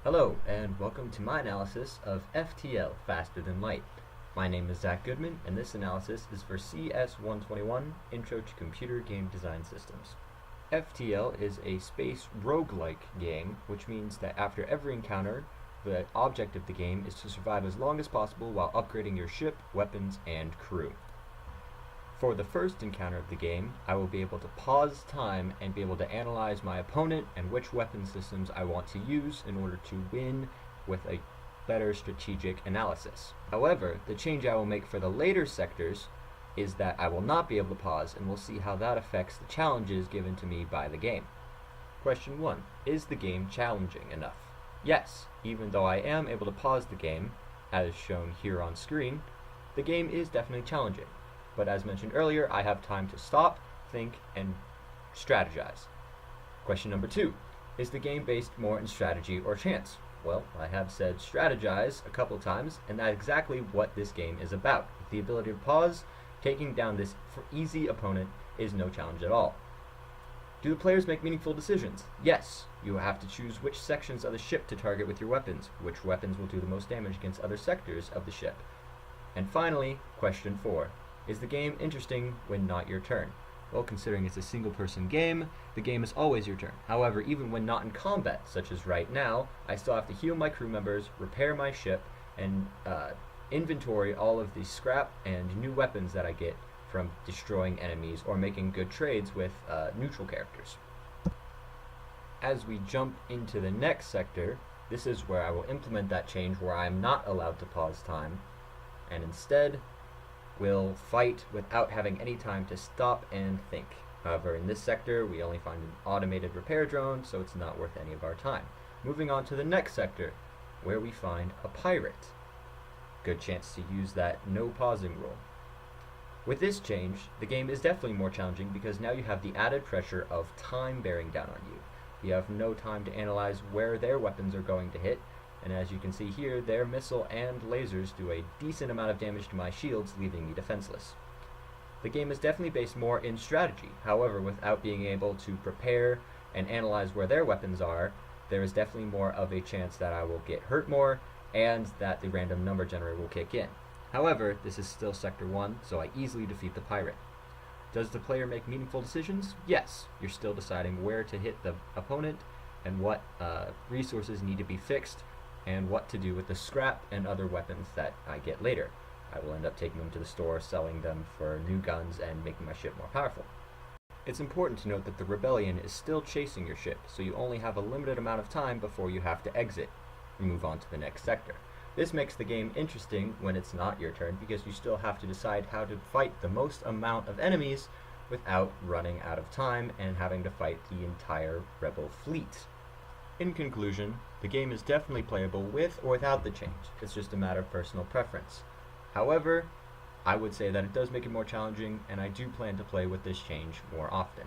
Hello, and welcome to my analysis of FTL, Faster Than Light. My name is Zach Goodman, and this analysis is for CS 121, Intro to Computer Game Design Systems. FTL is a space roguelike game, which means that after every encounter, the object of the game is to survive as long as possible while upgrading your ship, weapons, and crew. For the first encounter of the game, I will be able to pause time and be able to analyze my opponent and which weapon systems I want to use in order to win with a better strategic analysis. However, the change I will make for the later sectors is that I will not be able to pause, and we'll see how that affects the challenges given to me by the game. Question 1. Is the game challenging enough? Yes, even though I am able to pause the game, as shown here on screen, the game is definitely challenging. But as mentioned earlier, I have time to stop, think, and strategize. Question number 2. Is the game based more in strategy or chance? Well, I have said strategize a couple times, and that's exactly what this game is about. With the ability to pause, taking down this easy opponent is no challenge at all. Do the players make meaningful decisions? Yes. You have to choose which sections of the ship to target with your weapons, which weapons will do the most damage against other sectors of the ship. And finally, question 4. Is the game interesting when not your turn? Well, considering it's a single-person game, the game is always your turn. However, even when not in combat, such as right now, I still have to heal my crew members, repair my ship, and inventory all of the scrap and new weapons that I get from destroying enemies or making good trades with neutral characters. As we jump into the next sector, this is where I will implement that change where I am not allowed to pause time, and instead will fight without having any time to stop and think. However, in this sector, we only find an automated repair drone, so it's not worth any of our time. Moving on to the next sector, where we find a pirate. Good chance to use that no pausing rule. With this change, the game is definitely more challenging because now you have the added pressure of time bearing down on you. You have no time to analyze where their weapons are going to hit, and as you can see here, their missile and lasers do a decent amount of damage to my shields, leaving me defenseless. The game is definitely based more in strategy. However, without being able to prepare and analyze where their weapons are, there is definitely more of a chance that I will get hurt more and that the random number generator will kick in. However, this is still Sector 1, so I easily defeat the pirate. Does the player make meaningful decisions? Yes. You're still deciding where to hit the opponent and what resources need to be fixed, and what to do with the scrap and other weapons that I get later. I will end up taking them to the store, selling them for new guns, and making my ship more powerful. It's important to note that the rebellion is still chasing your ship, so you only have a limited amount of time before you have to exit and move on to the next sector. This makes the game interesting when it's not your turn, because you still have to decide how to fight the most amount of enemies without running out of time and having to fight the entire rebel fleet. In conclusion, the game is definitely playable with or without the change. It's just a matter of personal preference. However, I would say that it does make it more challenging, and I do plan to play with this change more often.